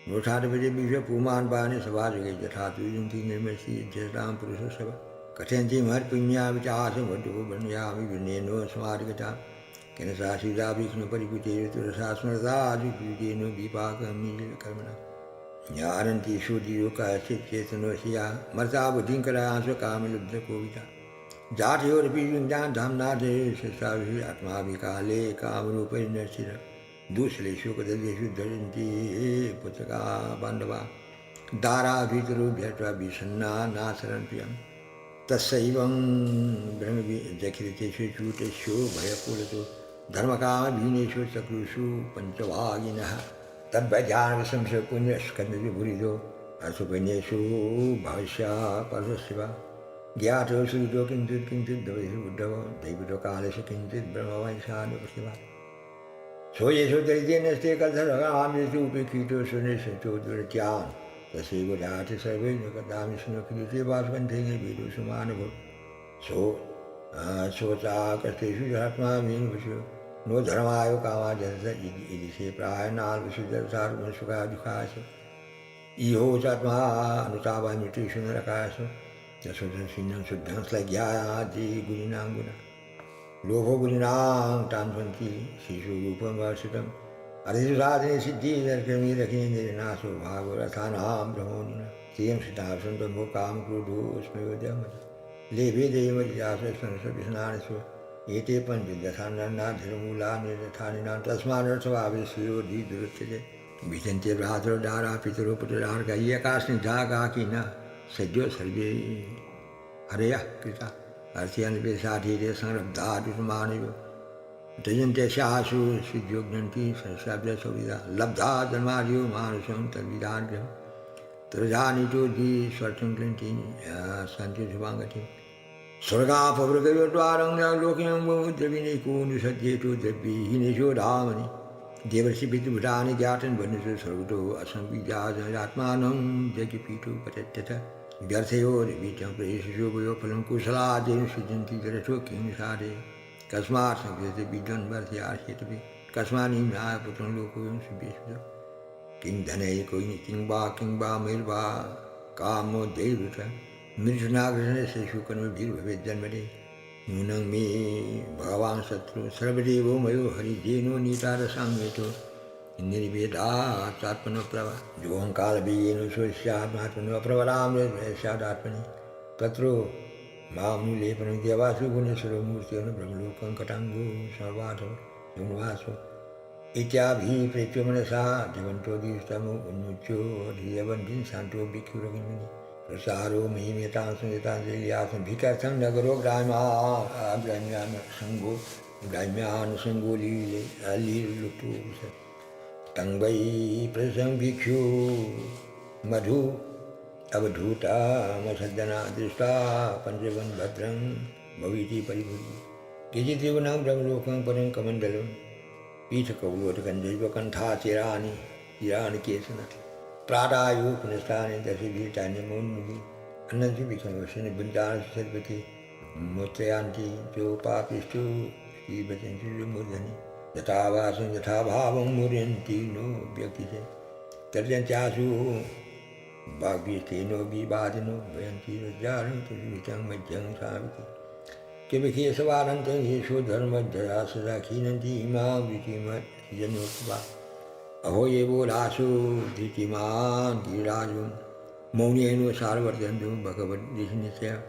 Speaker 1: नोठादपदे विश्वपुमान् बाणे सभाजगे यथा तुयन्ति निर्मसि जटां पुरुषसभा कथयन्ति महत्पुण्या विचासमद्यो वर्णयामि विनेनो समाधिगता केन सासीदा विष्णुपरिपुतेरसा स्मृतादिपीडेन विपाकमीलकर्मणा ज्ञानन्ति शोधियो कश्चित् चेतनोऽस्या मर्ता बुद्धिं करांशकामलुब्धकोविता जातयोरपि विज्ञान धाम्नादेशसाभिः आत्माभिकाले कामरूपैर्नश्चिर दूषलेषु कदलेषु धरन्ति पुत्रका बान्धवा दाराभितरोभ्यत्वा विषन्ना नासरन् प्रियम् तस्सैवं ब्रह्मजखिरितेषु च्यूतेषु भयपूरतो धर्मकामभीनेषु चक्रुषु पञ्चभागिनः तद्वैध्यानविशंस्य पुण्यस्कन्दविभुरितो असुपन्येषु भविष्या परशिवा ज्ञातो श्रुतो किंचित किंचित बुद्धव दैवतो काले से किंचित ब्रह्मवंशान प्रतिभा सो ये सो दरिद्र नस्ते कथम येषु उपेक्षितो सुनिश्चितो दुर्त्यान तस्यैव जाति सर्वे निकटामि स्नुकृते वासवन्ते वीरो सुमानुभव सो सोचा कस्तेषु आत्मा मीनवशु नो धर्मायो कामा जस इति से प्राय नाल विशुद्ध सार्व सुखा दुखास इहो चात्मा अनुतावा मिटेषु नरकास यशोधन सिन्नं शुद्धं स्लग्यादि गुणिनां गुणा लोभो गुणिनां तान्वन्ति शिशु रूपं वर्षितम् अधिषु साधने सिद्धि दर्शमी रखिने नाशो भागो रथानां ब्रह्मोनिना तेन सिद्धासन्तो काम क्रोधो स्मयोद्यम लेभे देवरियास संसविस्नानसु एते पञ्चदशान्नाधिर्मूला निर्यथानिना तस्मादर्थभावेश्वरो धीदुरुच्यते विचिन्त्य भ्रातरो दारा पितरो पुत्रदार्गा एकास्निग्धाकाकी न सज्जो सर्वे हरयः कृता अर्थ्यन्वे साधीरे संरब्धादुष्मानयो त्यजन्ते शासु सिद्ध्योग्नन्ति शब्दसौविधा लब्धा जन्मार्यो मानुषं तद्विधान्यं त्रजानितो दी स्वर्तं क्लिन्ति सन्ति शुभाङ्गतिं स्वर्गापवृगयोद्वारं लोकिनं द्रविणेको निषद्येतो द्रव्यहीनेषु धामनि देवर्षि विद्युभूतानि ज्ञातन् वनुषु सर्वतो असंविद्यात्मानं जगिपीठो पतत्यथ व्यर्थयोर्विचं प्रेषिषोभयो फलं कुशलादेन सृजन्ति जरथो किं साधे कस्मात् संकृते विद्वन् व्यर्थयार्षेतपि कस्मान्निम्नाय पुत्रं लोकोऽयं सुभेषु किं धनैको किं वा मैर्वा कामो दैवृत मृषुनाग्रहणस्य शुकर्मभिर्भवेत् जन्मने नूनं मे भगवान् शत्रु सर्वदेवो मयो हरिजेनो नीतारसाङ्गेतो निर्वेदात्मनो प्रभा जोऽहङ्कारबीजेन स्वस्यात्मात्मनो अप्रवरां स्यादात्मनि तत्रो मामुलेपनं देवासु गुणेश्वरो मूर्तियो ब्रह्मलोकं कटाङ्गो सर्वाधो गुणवासो इत्याभिप्रेत्यो मनसा जीवन्तो दीष्टमो उन्मुच्यो धियवन्ति शान्तो भिक्षुरगिन्मुनि प्रसारो महिमेतां संहिताञ्जलियासं भिकर्थं नगरो ग्राम्यान् संगो लीलुप्तो तं वै प्रसं भिक्षु मधु अवधूतामसज्जना दृष्टा पञ्चवन् भद्रं भविति परिभूति केचिद्जीवनं ब्रह्मलोकं परं कमण्डलं पीठकौलोटकञ्जैव कण्ठाचिराणि केचन प्रादायो पुनस्तानि दशभिर्तान्यमोन्मुखि अन्नन्ति विषमवशनि बुद्धानि सर्वति मोचयान्ति चोपापिष्टो श्रीवचन्ति मूर्धनि यथा वासं यथा भावं मुर्यन्ति नो व्यक्तिसे तर्जन्त्यासु वाग्भिस्तेनो विवादिनो भयन्ति रज्जारन्ति विहितं मध्यं साविति केवकेशवानन्तं येषु धर्मजया सदा खीनन्ति इमां विधिमज्जनोत्वा अहो ये बोलासु धीतिमान् गिरिराजुं मौनेनो सारवर्धन्तु भगवद्दिशनित्य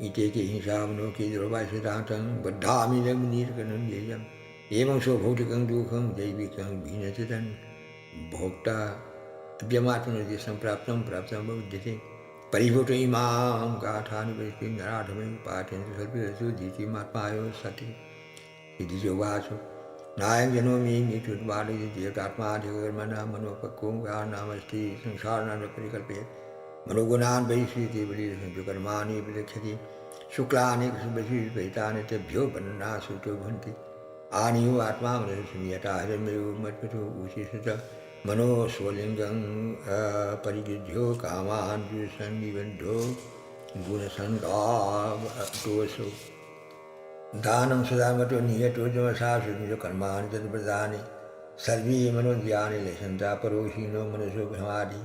Speaker 1: इते के हिंसावनो के दुर्वासितान्तं बद्धामिलं निर्गणं येयम् एवं स्वभौतिकं दुःखं दैविकं भिन्नचितं भोक्ता अभ्यमात्मनोति सम्प्राप्तं विद्यते परिभूत इमां गाथानुवृत्तिं नराधमं पाठयन्तु सर्वेषु धीतिमात्मायो सति सिद्धिजोवासु नायं जनोमि नीतुर्वादि देवतात्माधिकर्मणा मनोपक्वं संसारनां परिकल्पयेत् मनोगुणान् वैश्यति बलिरसन्तु कर्माणि विलक्ष्यति शुक्लानि शुभशीर्पैतानि तेभ्यो वर्णनासुतो भवन्ति आनियो आत्मा मनसुमियता हिरण्मयो मत्पथो उशिषत मनो स्वलिङ्गं परिगृह्यो कामान् सन्निबद्धो गुणसङ्गावतोषो दानं सदा मतो नियतो जमसासु निजकर्माणि तद्व्रतानि सर्वे मनोद्यानि लेशन्ता परोहीनो मनसो भ्रमादि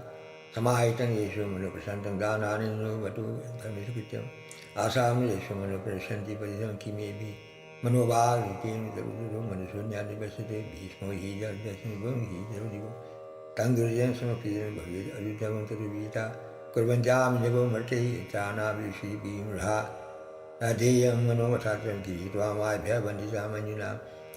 Speaker 1: समाहितं येषु मनोप्रशान्तं दानानि नो वटो धर्मेषु कृत्यम् आसां येषु मनोप्रशन्ति परिदं किमेभिः मनोभावितेन तरुदुरो मनसोऽन्यादिवसते भीष्मो हि जर्दशनिवं हि जरुदिवो तं दुर्जयं समप्रियं भवेत् अयुद्धं तरुवीता कुर्वन्त्यां जगो मर्ते चानाविषीभिमृहा अधेयं मनोमथात्रं गृहीत्वा माभ्यवन्दिता मञ्जुनां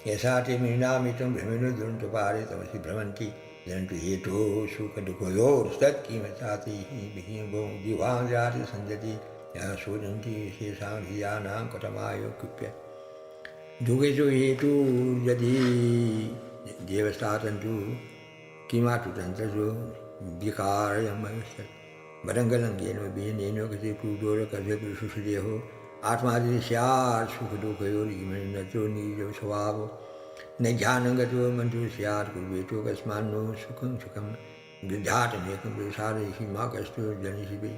Speaker 1: यथा ते मृणामितं भ्रमिणो दुरन्तपारे तमसि भ्रमन्ति जनन्तु हेतो सुखदुःखयोस्तत्किमचातिः विहीनभो दिवां जाति सञ्जति यः शोचन्ति शेषां धियानां कथमायो कृप्य दुःखेषु हेतु यदि देवस्तातन्तु किमातु तन्त्रसु विकारयमस्यत् वरंगलंगेन बीनेनो कसे क्रूडोर कसे पुरुषुषदेहो आत्मादि स्यात् सुख दुःखयोर्गिमनतो निजो स्वभाव न ज्ञानगतो मंतो स्यात् कुर्वेतो कस्मान्नो सुखं सुखं गृध्यातमेकं पुरुषार्हि मा कष्टो जनिषिभि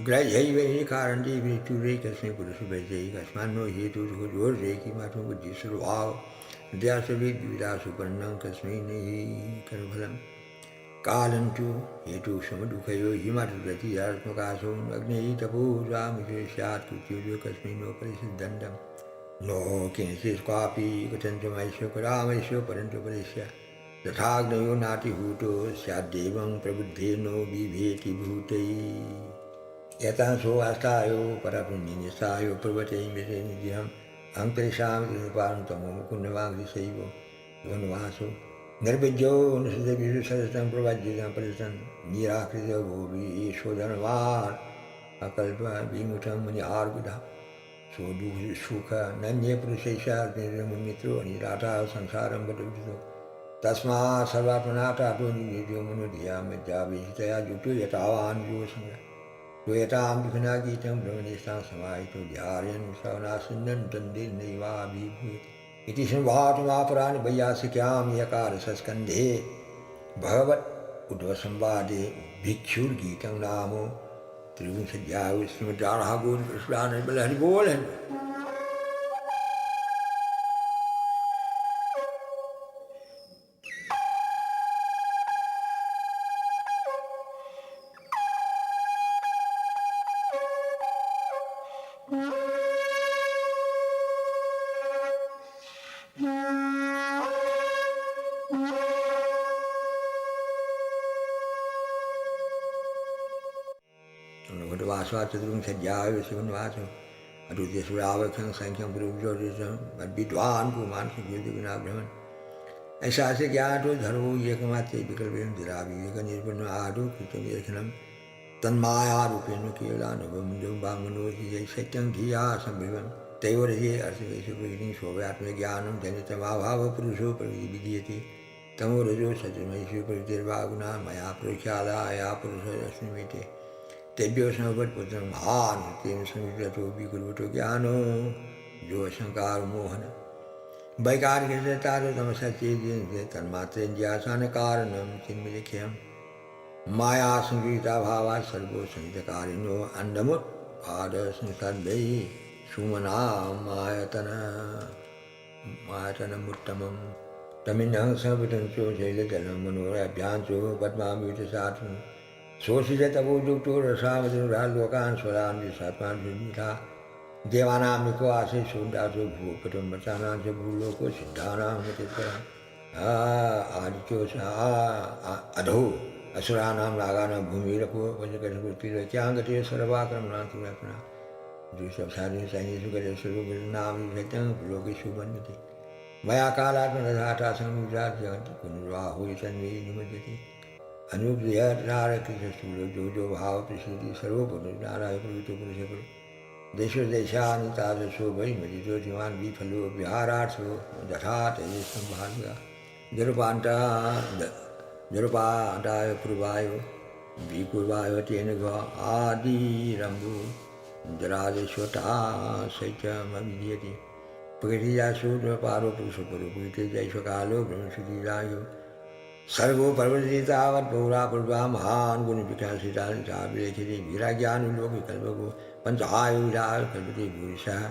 Speaker 1: ग्रह्यैव हि कारणति मृत्युरे कस्मै पुरुषभजै कस्मान्नो हेतु सुखजोर्रेकि मातो बुद्धिस्वभाव द्यासविद्विदा सुपर्णं कस्मै न हि कर्मफलम् कालंतु हेतु समदुखयो हिमात्मकाशो अग्नि तपो रामिषे स्यात् कृत्यो कस्मै नो परिसिद्धन्दं नो किंचित् क्वापि कथञ्चमैश्व करामैश्व परन्तु परिस्य तथाग्नयो नातिभूतो स्याद्देवं प्रबुद्धेनो बिभेति भूतैः यतः सो आस्थायो परपुण्यनिष्ठायो प्रवते निजम् अहंतेषां पारन्तमो मुकुन्दवाग्दिशैव वनवासो निर्विद्यो निषिद्धभिषु सदतं प्रवज्यतं परितं निराकृतो भूभि ईश्वरधनवान् अकल्प विमुखं मुनिहार्गुदा सो सुख नन्ये पुरुषैषार्मित्रो निराटा संसारं बदुतो तस्मात् सर्वात्मनाटातो निवेद्यो मनुधिया मज्जाभिहितया जुटो यतावान् योऽसंग तो यतां विघ्ना गीतं ब्रह्मनिष्ठां समाहितो ध्यायन् श्रवणासिन्दन् तन्दिर्नैवाभिभूति इति संभातमापराणि वैयासिक्यां यकारसस्कन्धे भगवत् उद्धवसंवादे भिक्षुर्गीतं नाम त्रिविंशोऽध्यायो श्रीमद्राधागोविन्दपुराणे बोल हरि बोल वासवा चतुर्विंशोऽध्यायो शिवन्वासो अद्वितीयसुरावक्षं संख्यं पुरुषों विद्वान को मानसिक युद्ध बिना भ्रमण ऐसा से ज्ञातो धर्मो एकमात्र विकल्पेन दिराविवेक निर्पन्न आदो कृतनिरीक्षणं तन्मायारूपेण केवलानुभवं वाङ्मनोति सत्यं धिया संभवं तयोरये अर्थवेशुपरिणि शोभात्मज्ञानं जनितमाभावपुरुषो विधीयते तमो रजो सत्यमैषु परितिर्वागुणा मया पुरुषादाया पुरुषस्मिते तेभ्यो समवत्पुत्रं महान् तेन समीपतो विकुर्वतो ज्ञानो जो अशंकार मोहन वैकारिक तारतमसचेत तन्मात्रेन्द्रियासन कारणं चिन्मलिख्यं माया संगीता भावात् सर्वो संहितकारिणो अंडमुत्पाद संसद्भै सुमना मायतनमुत्तमं तमिन्नं समवतंसो शैलजलं मनोरभ्याञ्चो पद्मावितसात्मन् शोषितवो युक्तो रसावलोकान् स्वरान् विषात्मान् विमिता देवानां निको आसे शून्यासो भूपटम्बतानां च भूलोको सिद्धानां मतिपरम् आदित्यो अधो असुराणां नागानां भूमिरपो पञ्चकटिरत्याङ्गते सर्वाक्रमणान्तुरत्ना द्विशब्दानि सैन्येषु गजेषु नाम सत्यं लोकेषु वन्दते मया कालात्मनधाता संविजात् जगति पुनर्वाहो तन्मे निमज्जति अनुव्ययनारकृतस्थूलो जो भाव प्रसिद्धि सर्वोपनाराय प्रवृत्तो पुरुषो देशो देशानि तादृशो वै मजितो जीवान् विफलो विहारार्थो यथा तेजः संभाव्य जरुपाण्डाय पूर्वाय विकुर्वाय तेन घ आदिरम्भो जरादेशोटा शैत्यमविद्यते प्रकृतिजासो पारो पुरुषो परो पुरुषे जैषकालो ब्रह्मश्रुतिरायो सर्वो पर्वतीतावत् पौरा पूर्वा महान् गुण विकासिता विलेखिते वीराज्ञानुलोकविकल्पको पंचायुराय कल्पते भूरिशः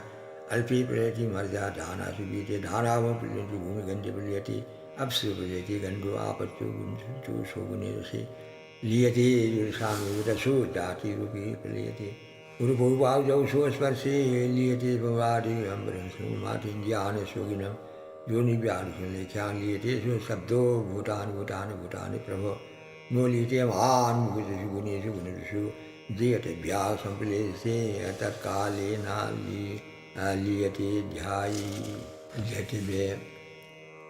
Speaker 1: अल्पी प्रयति मर्जा धानासु बीते धानावं प्रयति भूमिगंधे प्रलियते अप्सु प्रयति गंधो आपत्यो गुणसो गुणेरसे लियते युरसामिरसो जातिरूपी प्रलियते उरुपूर्वाजौ स्पर्शे लियते भवादि अम्बरंसो ज्ञानसोगिनम् योनि व्याख्यान लियते सो शब्दो भूतानि भूतानि भूतानि प्रभो नो लीते महान् मुकुटेषु गुणेषु गुणेषु दीयतेभ्यः सम्प्लेसे तत्काले न लीयते ध्यायते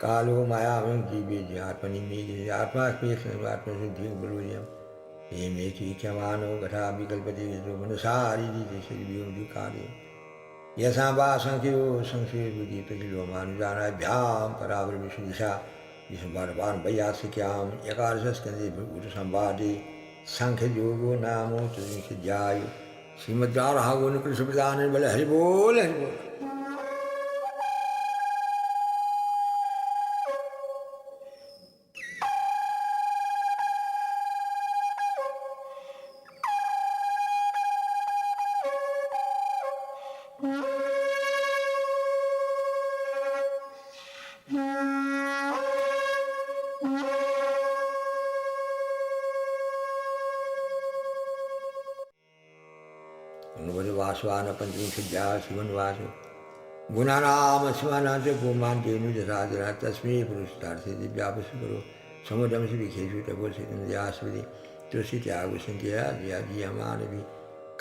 Speaker 1: कालो मायामं जीवे आत्मनि मे आत्मास्मेक्षमात्मशुद्धि बलोयं हे मे चीक्ष्यमानो कथा विकल्पते मनसारिकाले यथा वा संख्यो संशयबुद्धि प्रतिलोमानुजानाभ्यां परावृविषदिशा विसंवादवान् वैयासिक्यां यकारसस्कन्धे संवादे सांख्य योगो नामो चतुर्विंशतिध्यायो श्रीमद्राघवन कृष्ण प्रदान बल हरि बोल हरि बोल। वासवान पंचविंशतिध्याय शिवनवास गुणानाम शिवानाथ गोमान तेनु जसादरा तस्मै पुरुषार्थे दिव्यापस करो समुद्रम से विखेशु तपो से व्यासविधि तुलसी त्याग संख्या दिया दियमान भी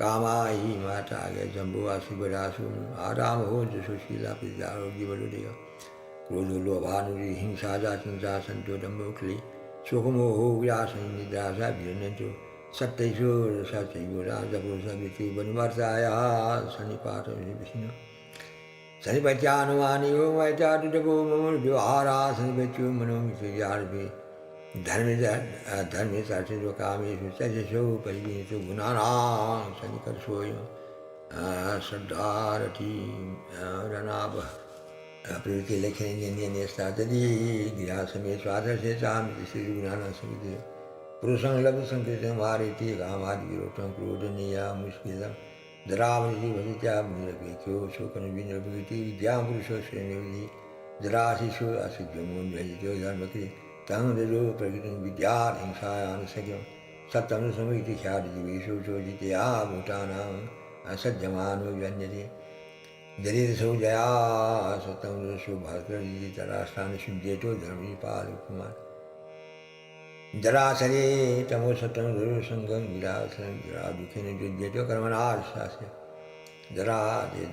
Speaker 1: कामा ही माता आगे जम्बुवासी बरासु आराम हो जो सुशीला पिजारोग्य बलुदेगा क्रोध लोभानुरी हिंसा जाचंसा संतो दम्भोखली सुखमोह व्यास निद्रासा विरण्यो सत्यशो सत्यो राजपुरुषविति वनवर्षाया सन्निपात विष्णु सन्निपत्यानुमानि ओम वैचाटुटको मम व्यवहारा सन्निपत्यो मनोमित्यार्भे धर्मे साक्षिषु कामेषु सजसो परिगणितो गुणानां सन्निकर्षोऽयं श्रद्धारथी रणाभ प्रवृत्ति लेखने स्तातदी गिरासमे स्वादर्शे चामिति श्रीगुणानां समिति पुरुषं लभ संकृतं वारिति कामादिविरोधं क्रोधनीया मुष्किलं जरामृति भजित्या निरपेक्षो शोकन विनिर्भीति विद्यां पुरुषो श्रेणिविधि जराशिशो असिद्ध्यमोन्भजितो धर्मकृ तं रजो प्रकृतिं विद्यात् हिंसायां सख्यं सत्यं समिति ख्यातिजीवेषु चोदितया भूतानां असज्जमानो व्यन्यते दरिद्रसौ जया सत्यं रसो भास्करजिति तराष्टानि शुद्धेतो धर्मीपालकुमार जरासरे तमो सत्यं संगं विरासनं जरा दुखेन युध्येतो कर्मणाशास्य जरा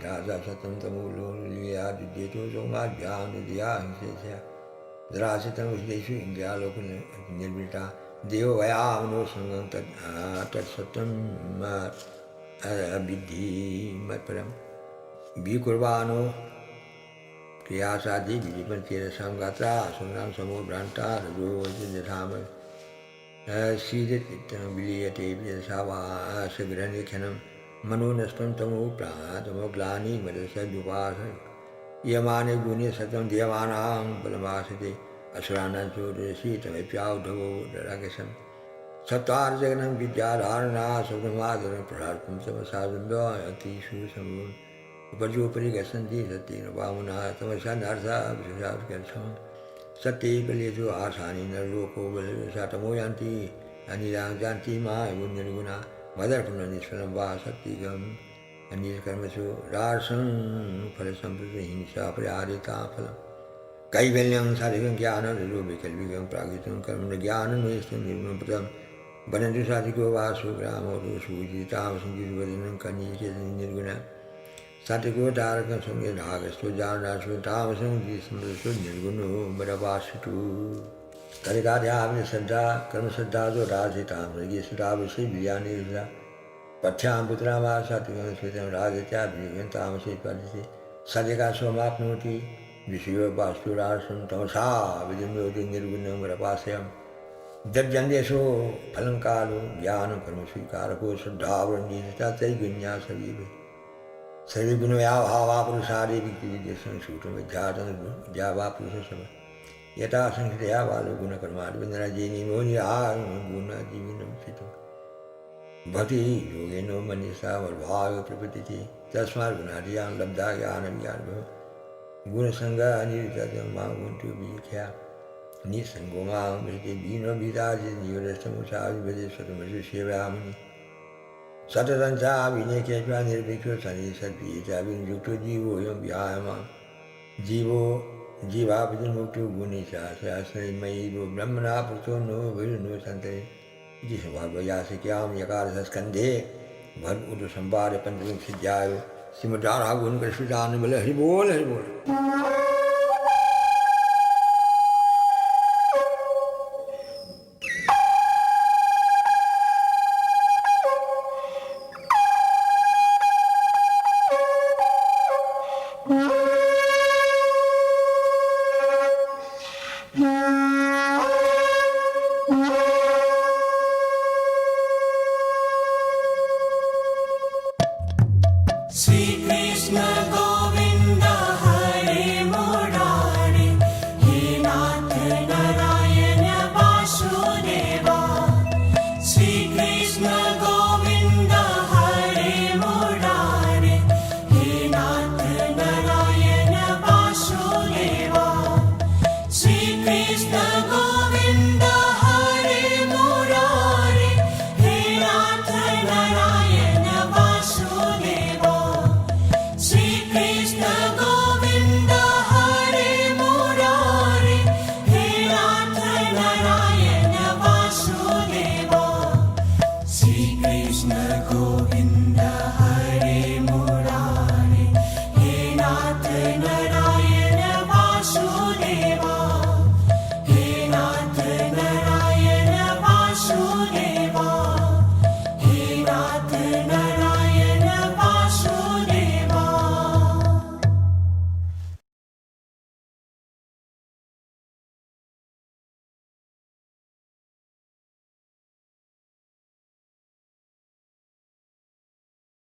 Speaker 1: राजा सत्यं तमो लीला युध्येतो सोमाभ्यां दिया हिंसेस्या जरासितं विश्लेषु इन्द्रियालोक निर्मिता देव वयामनो संगं तत्सत्यं विद्धि मत्परं विकुर्वाणो क्रियासाधि विधिपन्थेरसां गात्रा सुनां समो भ्रान्ता रजो यथाम शीर्षितं विलीयते विदशावासग्रहणेक्षणं मनो नष्टं तमो तमो ग्लानि मदसदुपास यमाने गुणे सतं देवानां बलमासते असुराणां चोदयसि तमप्यावधवो रागसं सत्वार्जगनं विद्याधारणा शब्दमादरं प्रहार्पं तमसाजुम्बो अतिषु समून् उपजोपरि गच्छन्ति सत्येन वामुना तमसा नार्था विशेषार्कर्षम् सत्ये कलेषु आसानि नरलोको बलवशातमो यान्ति अनिरां जानति मा एवं निर्गुणा मदर्पणनिष्फलं वा सत्यगम् अन्यकर्मसु रासं फलसम्पृति हिंसा परिहारिता फलं कैवल्यं साधिकं ज्ञानं रजो वैकल्पिकं प्रागितं कर्म ज्ञानं नैष्ठं निर्गुणपदं वदन्तु साधिको वासु ग्रामो सुजितां संजीवनं कन्ये निर्गुण सात्विको तारकं संगे नागस्थो जानराशो तामसं स्मृतसो निर्गुणो मरवासितु कलिकाध्यात्म श्रद्धा कर्म श्रद्धा जो राजितां मृगे सुरावसे विज्ञानेजा पथ्यां पुत्रामा सात्विकं स्मृतं राजत्या विवेकं तामसे पठति सदिका सोमाप्नोति विषयो वास्तुरासं तमसा विजन्योति निर्गुणं मरपास्यं दर्जन्देशो फलं कालो ज्ञानं कर्म स्वीकारको श्रद्धावृन्दिता तैगुण्या सवीवे सर्वे गुणया भावा पुरुषादि विद्येषं सूत्रं विध्यातं ज्ञावा पुरुषसम यथा संस्कृतया बालो गुणकर्मादिवन्दनाजीनि मोनिहार गुणाजीविनं स्थितो भवति योगेन मनीषा मद्भाव प्रपद्यते तस्मात् गुणादीयां लब्धा ज्ञानविज्ञानभव गुणसङ्गानिर्गतं मां गुणतु विख्या निसङ्गो मां भजते दीनो विराजे निवरस्तमुषाविभजे स्वतमसु सेवामुनि सततंसा विनेकेश्वा निर्भिक्षो सनि सद्भिचा विनियुक्तो जीवो यं व्यायामं जीवो जीवापतिमुक्तो गुणेशा सहस्रमयीवो ब्रह्मणा पुरुषो नो विष्णु सन्ते इति स्वभावयासिक्यां यकारस्कन्धे भद् उत संवाद पंचविंशतिध्यायो श्रीमद्राघवन कृष्ण प्रदान बल हरि बोल हरि बोल।